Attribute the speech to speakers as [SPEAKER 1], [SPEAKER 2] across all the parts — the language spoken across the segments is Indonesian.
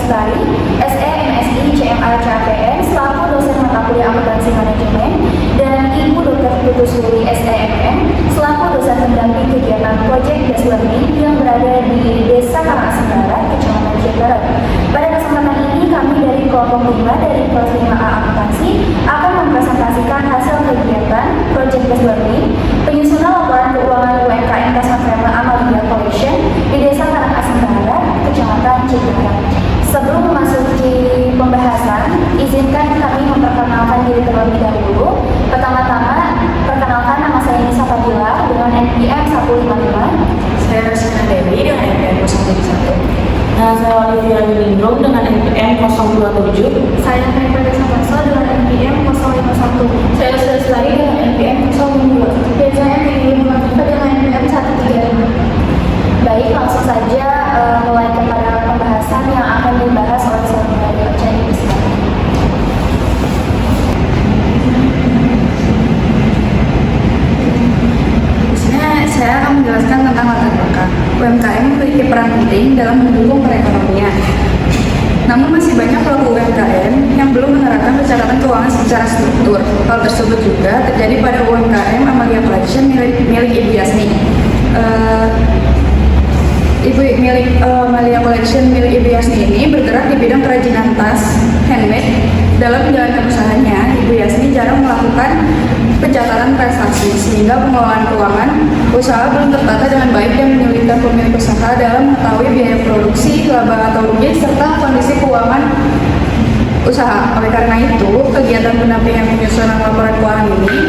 [SPEAKER 1] Lestari, SE, MSI, CMA, CAPN, selaku dosen mata kuliah akuntansi manajemen, dan Ibu Dr. Putus Luri, SEMM, selaku dosen pendamping kegiatan Project Based Learning yang berada di Desa Karangasem Barat, Kecamatan Cibarat. Pada kesempatan ini, kami dari kelompok 5 dari kelas 5A Akuntansi akan mempresentasikan hasil kegiatan Project Based Learning, penyusunan laporan keuangan UMKM Kasmatrema Amalia Collection di Desa Karangasem Barat, Kecamatan Cibarat. Sebelum memasuki pembahasan, izinkan kami memperkenalkan diri terlebih dahulu. Pertama-tama, perkenalkan nama saya Nisa Fadila dengan NPM 155.
[SPEAKER 2] Saya Rosana Dewi dengan NPM 071.
[SPEAKER 3] Saya Olivia Winingrum dengan NPM 027.
[SPEAKER 1] Saya Mepri Sampaso dengan NPM 051.
[SPEAKER 4] Saya Lestari dengan NPM 02.
[SPEAKER 1] Dan saya Mepri Sampaso dengan NPM 135. Baik, langsung saja mulai kepada pembahasan yang akan dibahas oleh saudara Oceni Bisma.
[SPEAKER 4] Saya akan menjelaskan tentang latar belakang. UMKM memiliki peran penting dalam mendukung perekonomian. Namun masih banyak pelaku UMKM yang belum menerapkan pencatatan keuangan secara struktur. Hal tersebut juga terjadi pada UMKM Amalia Collection milik Ibu Yasni. Amalia Collection milik Ibu Yasni ini bergerak di bidang kerajinan tas handmade. Dalam menjalankan usahanya, Ibu Yasni jarang melakukan pencatatan prestasi, sehingga pengelolaan keuangan usaha belum tertata dengan baik dan menyulitkan pemilik usaha dalam mengetahui biaya produksi, laba atau rugi, serta kondisi keuangan usaha. Oleh karena itu, kegiatan pendampingan penyusunan laporan keuangan ini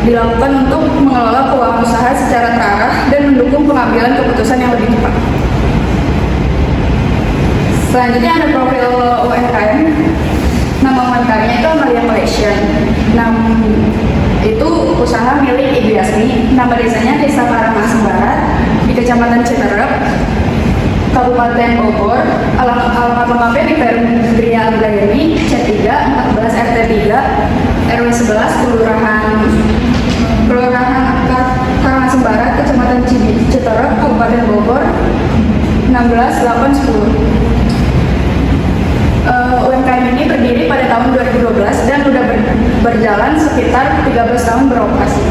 [SPEAKER 4] dilakukan untuk mengelola keuangan usaha secara terarah dan mendukung pengambilan keputusan yang lebih tepat. Selanjutnya ada profil UMKM. Nama UMKM-nya itu Amalia Collection. Itu usaha milik Ibu Yasni. Nama desanya Desa Karangasem Barat di Kecamatan Citerep, Kabupaten Bogor. Alamat lengkapnya di Perum Gria Anggayani, C3, 14 RT 3, RW 11, Kelurahan Karangasem Barat, Kecamatan Citerep, Kabupaten Bogor, 16.810. UMKM ini berdiri pada tahun 2012 dan sudah berjalan sekitar 13 tahun beroperasi.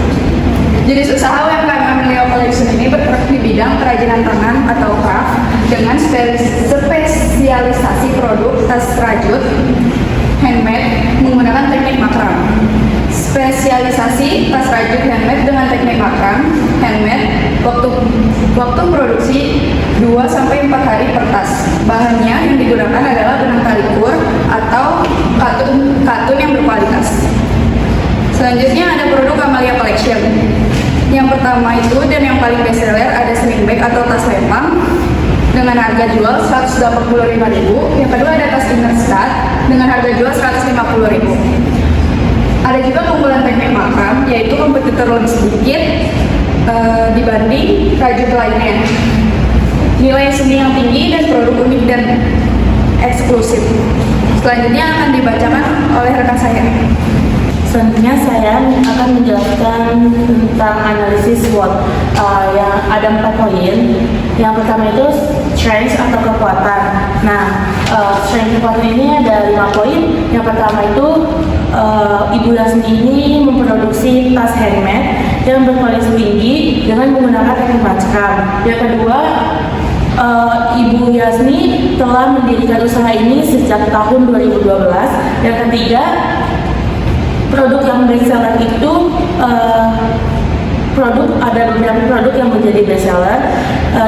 [SPEAKER 4] Jenis usaha UMKM Amalia Collection ini bergerak di bidang kerajinan tangan atau craft dengan spesialisasi produk tas rajut handmade menggunakan teknik makram. Spesialisasi tas rajut handmade dengan teknik makram handmade, waktu produksi 2-4 hari per tas. Bahannya yang digunakan adalah benang talikur atau katun yang berkualitas. Selanjutnya ada produk Amalia Collection. Yang pertama itu dan yang paling best seller ada sling bag atau tas lempang dengan harga jual 185.000. Yang kedua ada tas inner stud dengan harga jual 150.000. Ada juga keunggulan teknik makram, yaitu kompetitor lebih sedikit dibanding rajut lainnya. Nilai seni yang tinggi dan produk unik dan eksklusif. Selanjutnya akan dibacakan oleh rekan saya.
[SPEAKER 3] Selanjutnya saya akan menjelaskan tentang analisis SWOT yang ada 4 poin. Yang pertama itu strength atau kekuatan. Nah, strength kekuatan ini ada 5 poin. Yang pertama itu Ibu Yasni ini memproduksi tas handmade yang berkualitas tinggi dengan menggunakan teknik makram. Yang kedua, Ibu Yasni telah mendirikan usaha ini sejak tahun 2012. Yang ketiga, produk yang best seller itu ada beberapa produk yang menjadi best seller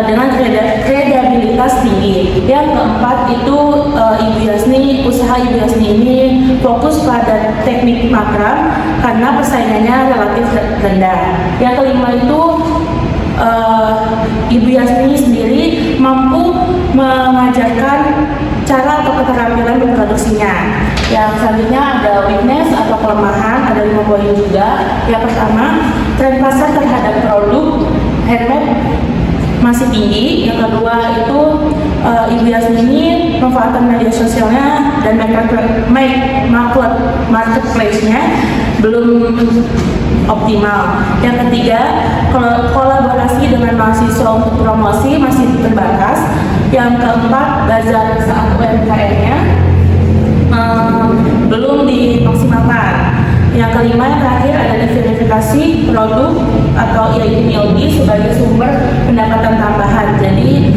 [SPEAKER 3] dengan kredibilitas tinggi. Yang keempat itu usaha Ibu Yasni ini fokus pada teknik makram karena persaingannya relatif rendah. Yang kelima itu Ibu Yasni sendiri mampu mengajarkan cara atau keterampilan memproduksinya. Yang selanjutnya ada weakness atau kelemahan, ada 5 poin juga. Yang pertama, tren pasar terhadap produk handmade masih tinggi. Yang kedua itu Ibu Yasni ini memanfaatkan media sosialnya dan marketplace-nya belum optimal. Yang ketiga, kolaborasi dengan mahasiswa untuk promosi masih terbatas. Yang keempat, bazar saat UMKM-nya belum dimaksimalkan. Yang kelima, yang terakhir ada verifikasi produk atau ILD sebagai sumber pendapatan tambahan. Jadi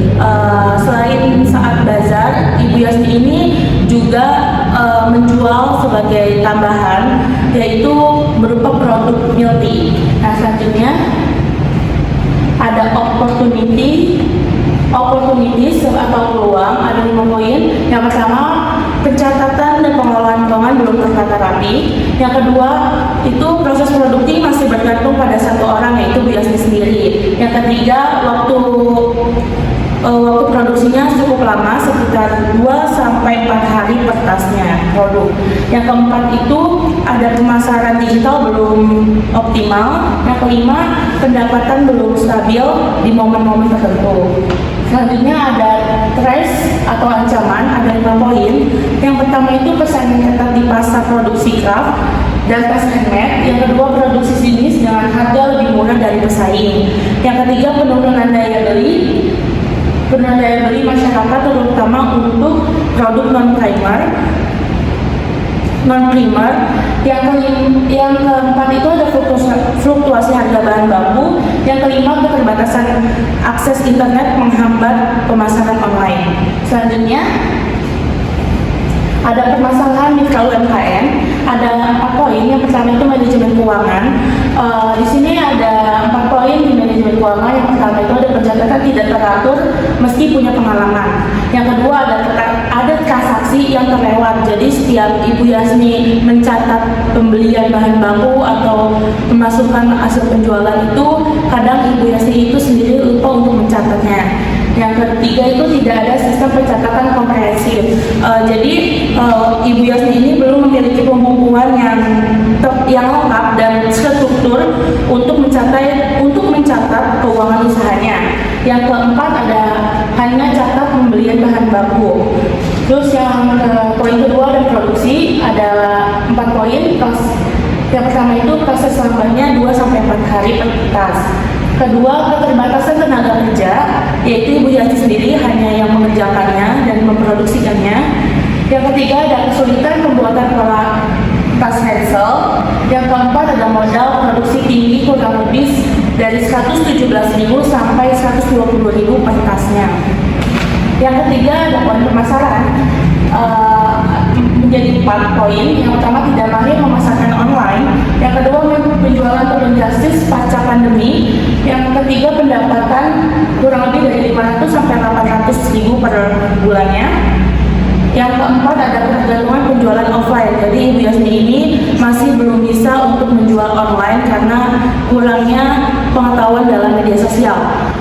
[SPEAKER 3] selain saat bazar, Ibu Yasni ini juga menjual sebagai tambahan, yaitu berupa produk milk tea. Nah, selanjutnya ada opportunities atau peluang, ada 5 poin. Yang pertama, pencatatan dan pengelolaan keuangan belum tertata rapi. Yang kedua, itu proses produksi masih bergantung pada satu orang, yaitu Bu Yasni sendiri. Yang ketiga, waktu produksinya cukup lama, sekitar 2-4 hari per tasnya produk. Yang keempat itu ada pemasaran digital belum optimal. Yang kelima, pendapatan belum stabil di momen-momen tertentu. Selanjutnya ada threats atau ancaman, ada 5 poin. Yang pertama itu persaingan ketat di pasar produksi craft dan tas handmade. Yang kedua, produksi jenis dengan harga lebih murah dari pesaing. Yang ketiga, penurunan daya beli masyarakat, terutama untuk produk non-primer. Yang keempat itu ada fluktuasi harga bahan baku. Yang kelima, keterbatasan akses internet menghambat pemasaran online. Selanjutnya ada permasalahan mikro UMKM. Ada 4 poin. Yang pertama itu manajemen keuangan. Di sini ada 4 poin di manajemen keuangan. Yang pertama itu ada pencatatan tidak teratur meski punya pengalaman. Yang kedua ada transaksi yang terlewat. Jadi setiap Ibu Yasni mencatat pembelian bahan baku atau memasukkan hasil penjualan itu, kadang Ibu Yasni itu sendiri lupa untuk mencatatnya. Yang ketiga itu tidak ada sistem pencatatan komprehensif. Jadi Ibu Yasni ini belum memiliki pembukuan yang lengkap dan struktur untuk mencatat keuangan usahanya. Yang keempat ada hanya catat pembelian bahan baku. Terus yang poin kedua ada produksi, ada 4 poin. Yang pertama itu proses lamanya 2-4 hari per tas. Kedua, keterbatasan tenaga kerja, yaitu Ibu Yasni sendiri hanya yang mengerjakannya dan memproduksikannya. Yang ketiga, ada kesulitan pembuatan pola tas Hansel. Yang keempat, ada modal produksi tinggi kurang lebih dari 117.000 sampai 120.000 per tasnya. Yang ketiga, ada poin pemasaran. Menjadi 4 poin. Yang pertama, tidak mahir memasarkan online. Yang kedua, penjualan turun drastis pasca pandemi. Yang ketiga, pendapatan kurang lebih dari 500 sampai 800.000 per bulannya. Yang keempat, ada ketergantungan penjualan offline. Jadi Ibu Yasni ini masih belum bisa untuk menjual online karena kurangnya pengetahuan dalam media sosial.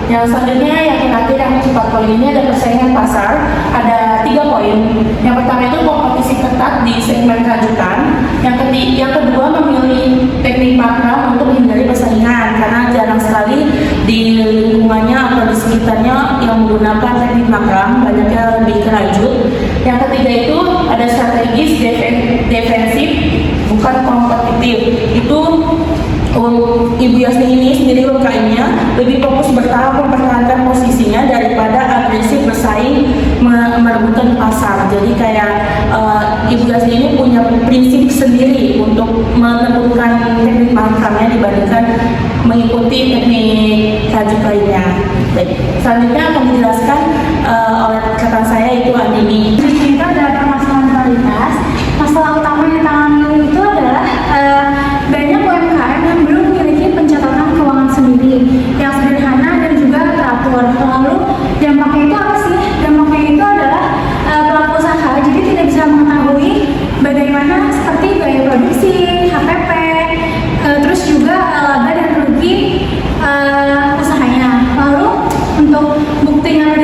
[SPEAKER 3] Yang selanjutnya, yang terakhir, yang 4 poin ini ada persaingan pasar. Ada 3 poin. Yang pertama itu kompetisi ketat di segmen rajutan. Yang kedua, memilih teknik makram untuk menghindari persaingan karena jarang sekali di lingkungannya atau di sekitarnya yang menggunakan teknik makram, banyaknya lebih ke rajut. Yang ketiga itu ada strategis defensif, bukan kompetitif. Itu Ibu Yasni ini sendiri UMKM-nya lebih fokus bertahap mempertahankan posisinya daripada agresif bersaing merebutkan pasar. Jadi kayak Ibu Yasni ini punya prinsip sendiri untuk menentukan teknik makamnya dibandingkan mengikuti teknik rajut lainnya. Baik, selanjutnya akan dijelaskan oleh rekan saya itu Andini.
[SPEAKER 1] Itu adalah permasalahan kualitas. Masalah utama yang ditangani itu adalah banyak UMKM yang belum memiliki pencatatan keuangan sendiri yang sederhana dan juga teratur. Lalu dampaknya itu apa sih? Dampaknya itu adalah pelaku usaha jadi tidak bisa mengetahui bagaimana seperti biaya produksi, HPP, terus juga laba dan rugi usahanya. Lalu untuk bukti yang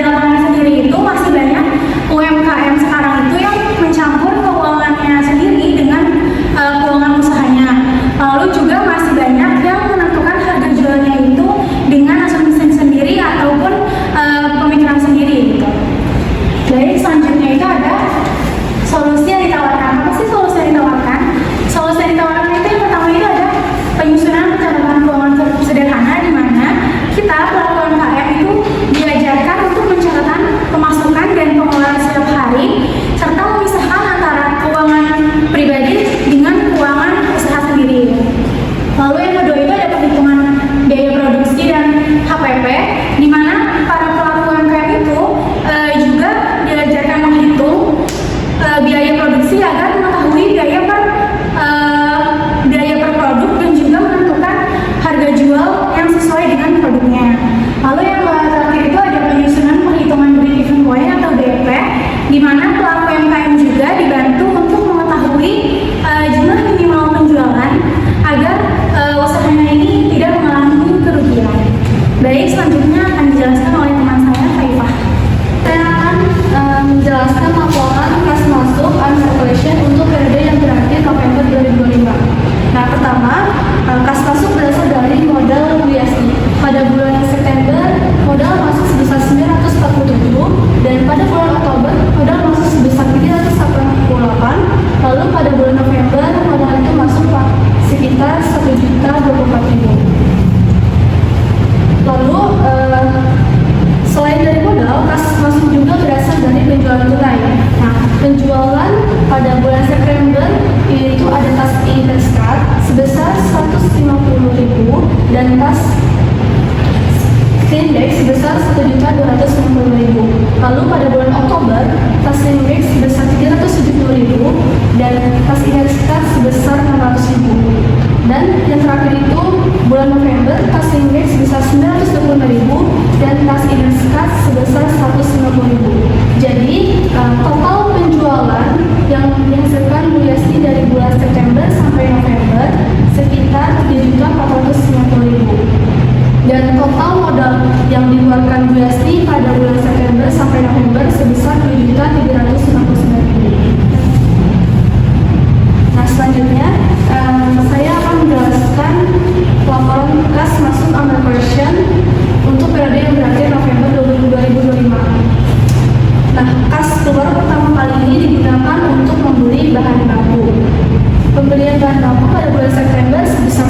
[SPEAKER 5] sebesar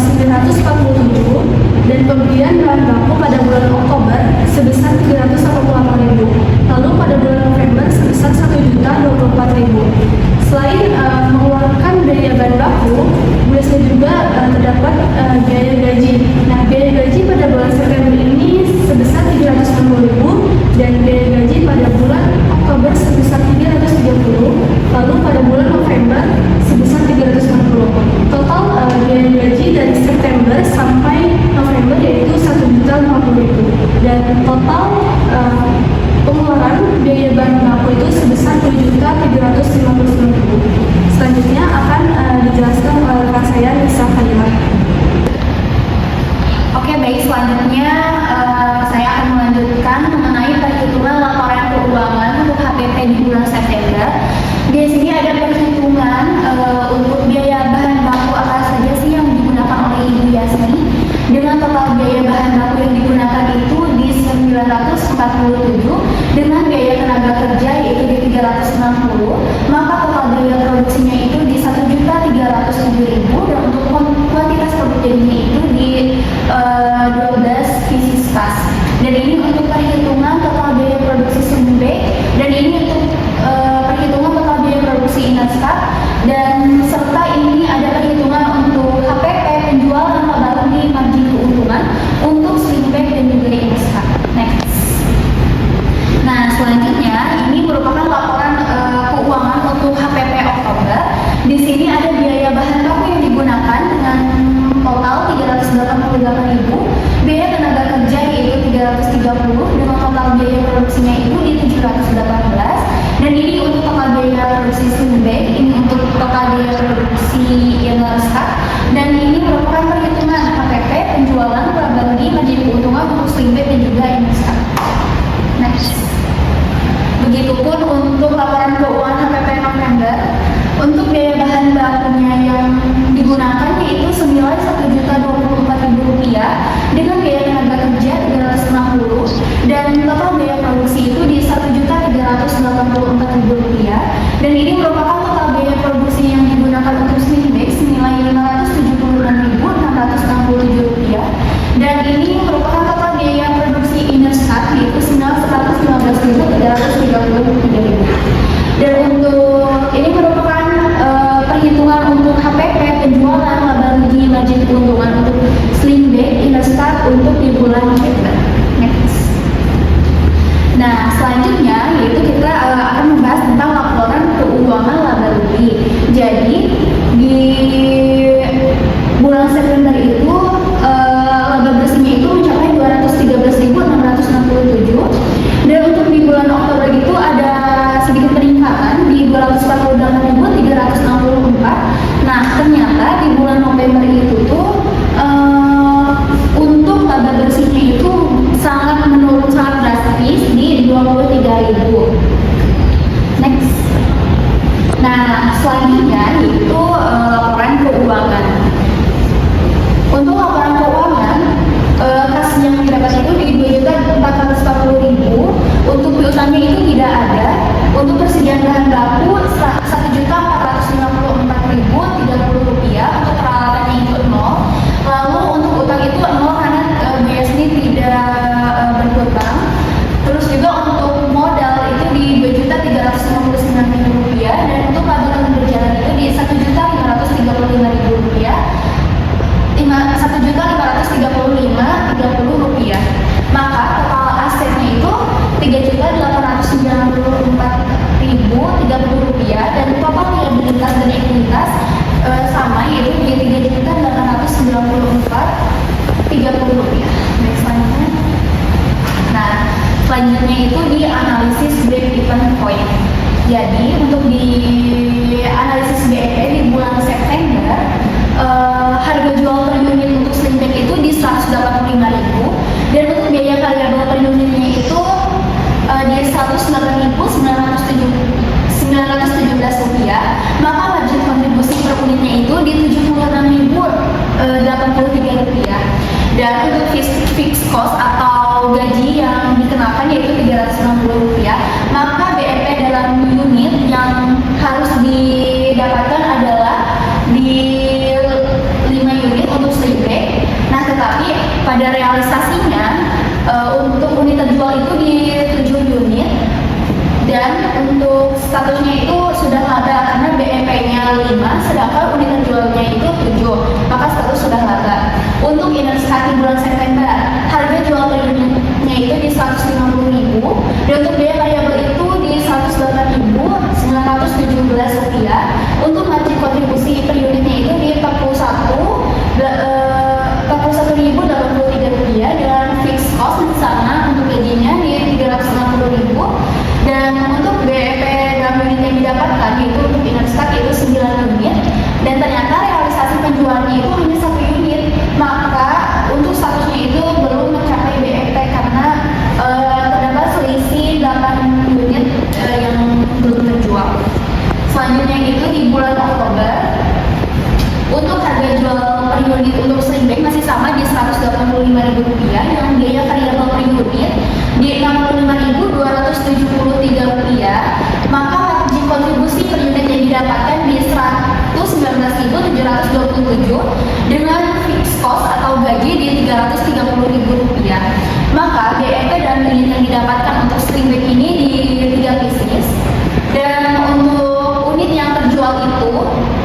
[SPEAKER 5] 947 dan pembelian bahan baku pada bulan Oktober sebesar 388.000. Lalu pada bulan November sebesar 1.024.000. Selain mengeluarkan biaya bahan baku, Bu Leslie juga terdapat biaya gaji. Nah, biaya gaji pada bulan September ini sebesar 360.000 dan biaya gaji pada bulan Oktober sebesar 330, lalu pada bulan November sebesar 360. Total biaya gaji dari September sampai November yaitu 1.050.000 dan total pengeluaran biaya bahan baku itu sebesar 7.359.000. Selanjutnya akan dijelaskan oleh rekan saya Nisa Khalila.
[SPEAKER 1] Oke, baik, selanjutnya saya akan melanjutkan mengenai perhitungan laporan keuangan untuk HPP di bulan September. Di sini ada perhitungan untuk biaya bahan baku apa saja sih yang digunakan oleh Ibu Yasmi. Dengan total biaya bahan baku yang digunakan itu di 947 dengan biaya tenaga kerja yaitu di 360, maka total biaya produksinya itu di 1.307.000 dan untuk kuantitas produk jadinya itu di 12 pieces tas. Dan ini untuk perhitungan total biaya produksi Sunbek, dan ini untuk perhitungan total biaya produksi Inastar, dan serta ini ada perhitungan untuk HPP penjualan laba rugi margin keuntungan untuk Sunbek dan juga Inastar. Next. Nah, selanjutnya ini merupakan laporan keuangan untuk HPP Oktober. Di sini ada biaya bahan baku yang digunakan dengan total 388.000, biaya tenaga kerja yaitu 330 dengan total biaya produksinya itu di 718, dan ini untuk total biaya produksi Sunbek, ini untuk total biaya produksi Inastar, dan ini merupakan perhitungan HPP penjualan laba rugi margin keuntungan untuk Sunbek dan juga Inastar. Next. Begitupun untuk laporan keuangan HPP November. Untuk biaya bahan bakunya yang digunakan yaitu senilai Rp1.024.000 dengan biaya tenaga kerja 360 dan total biaya produksi itu di Rp1.384.000, dan ini merupakan total biaya produksi yang digunakan untuk Sunbek senilai Rp576.667, dan ini merupakan total biaya produksi Inastar yaitu senilai Rp115.333.000. Dan untuk ini merupakan perhitungan untuk HPP penjualan laba rugi margin keuntungan untuk Sunbek Inastar untuk di bulan September. Next. Nah, selanjutnya yaitu kita akan membahas tentang laporan keuangan laba rugi. Jadi di bulan September itu laba bersihnya itu mencapai 213.667, dan untuk di bulan Oktober itu ada sedikit peningkatan di 248.364. Nah, ternyata di bulan November itu tuh untuk laba bersihnya itu sangat menurun, sangat drastis di 23.000. Next. Nah, selanjutnya yaitu laporan keuangan. Untuk laporan keuangan, kas yang didapat itu di 2.440.000. Untuk piutangnya itu tidak ada. Untuk persediaan bahan baku Rp1.454.030. Untuk peralatannya itu 0. Lalu untuk utang itu 0 karena BSD tidak berhutang. Terus juga untuk modal itu di Rp2.359.000, dan untuk laba tahun berjalan itu di Rp1.535.000. Rp1.535.30. Maka total asetnya itu Rp3.809.000 ada realisasinya. Untuk unit terjual itu di 7 unit, dan untuk statusnya itu sudah laba karena BEP-nya 5, sedangkan unit terjualnya itu 7, maka status sudah laba. Untuk Innerskat di bulan September, harga jual per unitnya itu di 150.000, dan untuk biaya variabel itu di 108.917 rupiah. Untuk margin kontribusi per unitnya itu di 41.083 rupiah, dengan fixed cost sama untuk gajinya di 360.000, dan untuk BEP dalam unit yang didapatkan yaitu untuk Innerskat itu 9 unit, dan ternyata realisasi penjualannya itu hanya 1 unit, maka untuk statusnya itu belum mencapai BEP karena terdapat selisih 8 unit yang belum terjual. Selanjutnya itu di bulan Oktober, untuk harga jual per unit untuk sling bag masih sama di Rp185.000 dengan biaya variabel per unit di Rp65.273, maka margin kontribusi per unit yang didapatkan di Rp119.727 dengan fixed cost atau gaji di Rp330.000. Maka BEP dan unit yang didapatkan untuk sling bag ini di 3 pieces, dan untuk unit yang terjual itu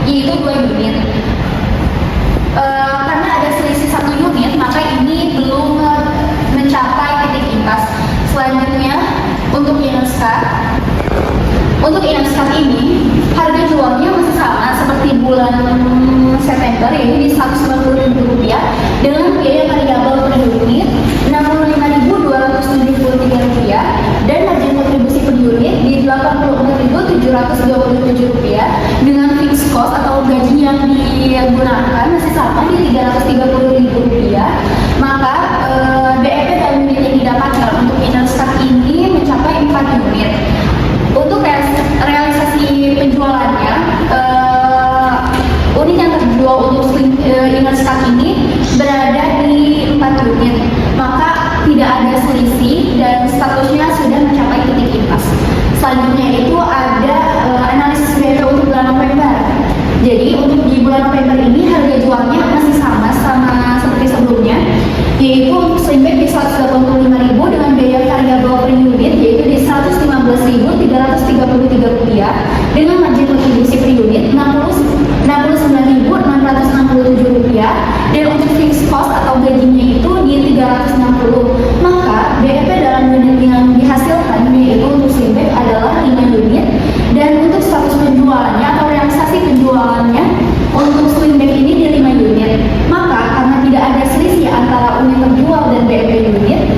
[SPEAKER 1] 2 unit. Karena ada selisih 1 unit, maka ini belum mencapai titik impas. Selanjutnya untuk Innerskat ini harga jualnya masih sama seperti bulan September, yaitu di Rp190.000 dengan biaya variabel per unit Rp65.273, dan margin kontribusi per unit di Rp84.727 dengan fixed cost atau gaji yang digunakan masih sama di Rp330.000. Maka BEP dan unit yang didapatkan untuk Innerskat ini mencapai 4 unit. Untuk realisasi penjualannya, unit yang terjual untuk Innerskat ini berada di 4 unit, maka tidak ada selisih dan statusnya sudah mencapai titik impas. Selanjutnya itu ada analisis BEP untuk bulan November. Jadi untuk di bulan November ini harga jualnya masih sama seperti sebelumnya, yaitu untuk sling bag di Rp185.000 dengan biaya variabel per unit yaitu di Rp115.333 dengan margin kontribusi per unit Rp69.667, dan untuk fixed cost atau gajinya itu di 360. Maka BEP dalam unit yang dihasilkan yaitu untuk sling bag adalah 5 unit, dan untuk status penjualannya atau realisasi penjualannya untuk sling bag ini di 5 unit. Maka karena tidak ada selisih antara unit terjual dan BEP unit,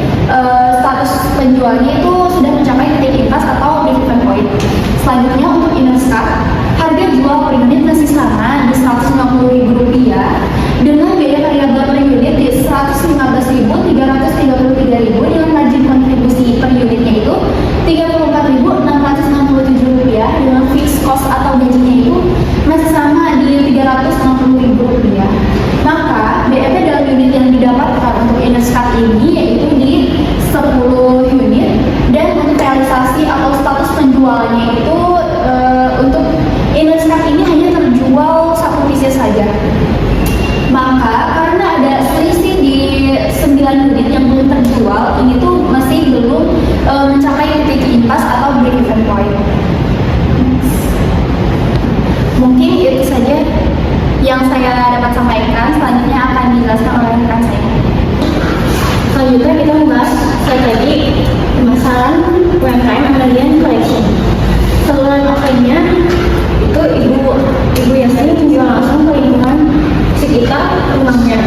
[SPEAKER 1] status penjualnya itu sudah mencapai titik impas atau break-even point. Selanjutnya untuk Innerskat, harga jual per unit masih sama di Rp150.000 dengan biaya variabel per unit di Rp115.333 dengan margin kontribusi per unitnya itu Rp34.667 dengan fixed cost atau gajinya itu masih sama di Rp360.000. Maka BEP dalam unit yang didapatkan untuk Innerskat ini yaitu di 10 unit, dan untuk realisasi atau status penjualannya itu untuk Innerskat ini hanya terjual 1 pieces saja. Maka karena ada selisih di 9 unit yang belum terjual, ini tuh masih belum mencapai titik impas atau break-even point. Mungkin itu saja yang saya dapat sampaikan. Selanjutnya akan dijelaskan oleh rekan saya.
[SPEAKER 3] Selanjutnya kita membahas strategi pemasaran UMKM Amelian Collection. Saluran offline-nya itu ibu Yasmin menjual langsung ke lingkungan sekitar rumahnya.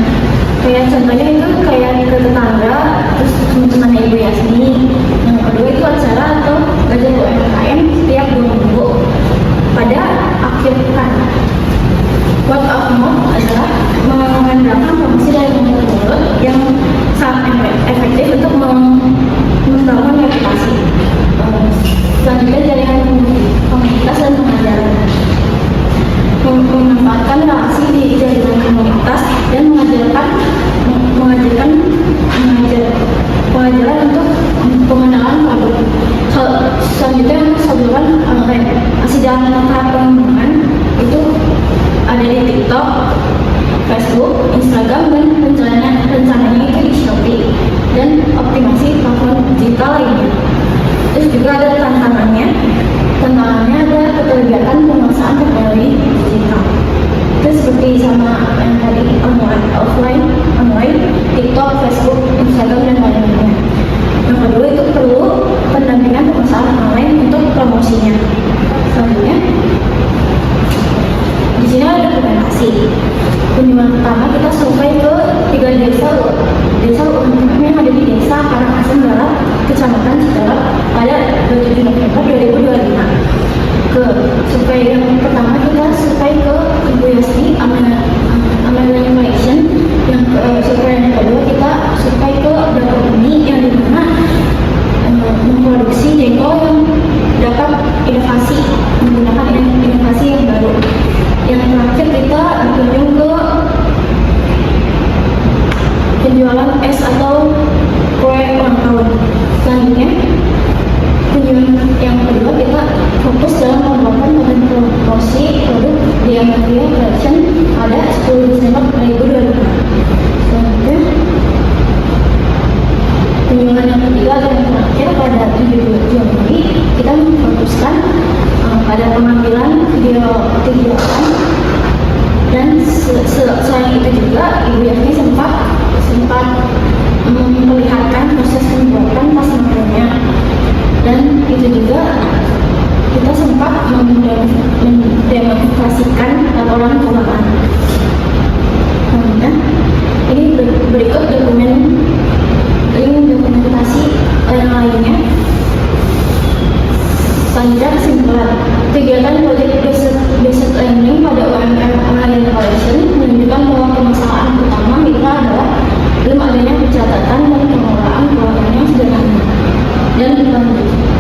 [SPEAKER 3] Kayak contohnya itu kayak ke tetangga, terus teman-teman ibu Yasmin. Yang kedua itu acara atau gajah UMKM setiap 2 minggu pada akhir pekan. Word of mouth adalah mengandalkan promosi dari mulut ke mulut yang sangat efektif untuk membangun reputasi. Selanjutnya jaringan komunitas dan pengajaran, memanfaatkan relasi di jaringan komunitas dan pengajaran untuk pengenalan produk. Selanjutnya untuk saluran online, masih dalam tahap pengembangan, itu ada di TikTok, Facebook, Instagram, dan rencananya itu di Shopee.
[SPEAKER 5] kegiatan. Dan selain itu juga Ibu Yasmi sempat memperlihatkan proses pembuatan tas makernya. Dan itu juga kita sempat mendemonstrasikan laporan keuangan. Kemudian ini berikut dokumentasi yang lainnya. Selanjutnya kesimpulan, kegiatan Project Based Learning pada UMR Online Collection menunjukkan bahwa permasalahan utama mitra adalah belum adanya pencatatan dan pengelolaan keuangan yang sederhana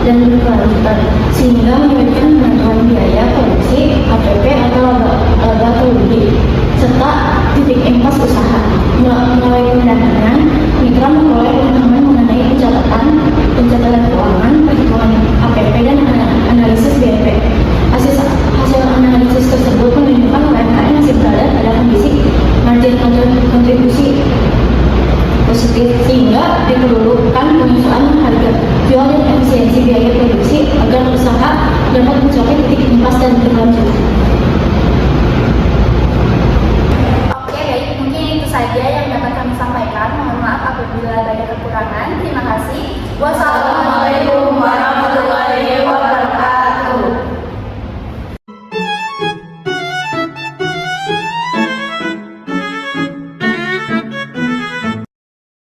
[SPEAKER 5] dan berkelanjutan, sehingga menyebabkan penentuan biaya produksi, APP atau laba rugi, serta titik impas usaha. Melalui pendampingan, mitra memperoleh pemahaman mengenai pencatatan keuangan, perhitungan APP dan analisis BNP. Hasil analisis tersebut menunjukkan UMKM masih berada pada kondisi margin kontribusi positif, sehingga diperlukan penyesuaian harga jual dan efisiensi biaya produksi agar usaha dapat mencapai titik impas dan berlanjut.
[SPEAKER 1] Oke, baik, mungkin itu saja yang dapat kami sampaikan. Mohon maaf apabila ada kekurangan. Terima kasih. Wassalamualaikum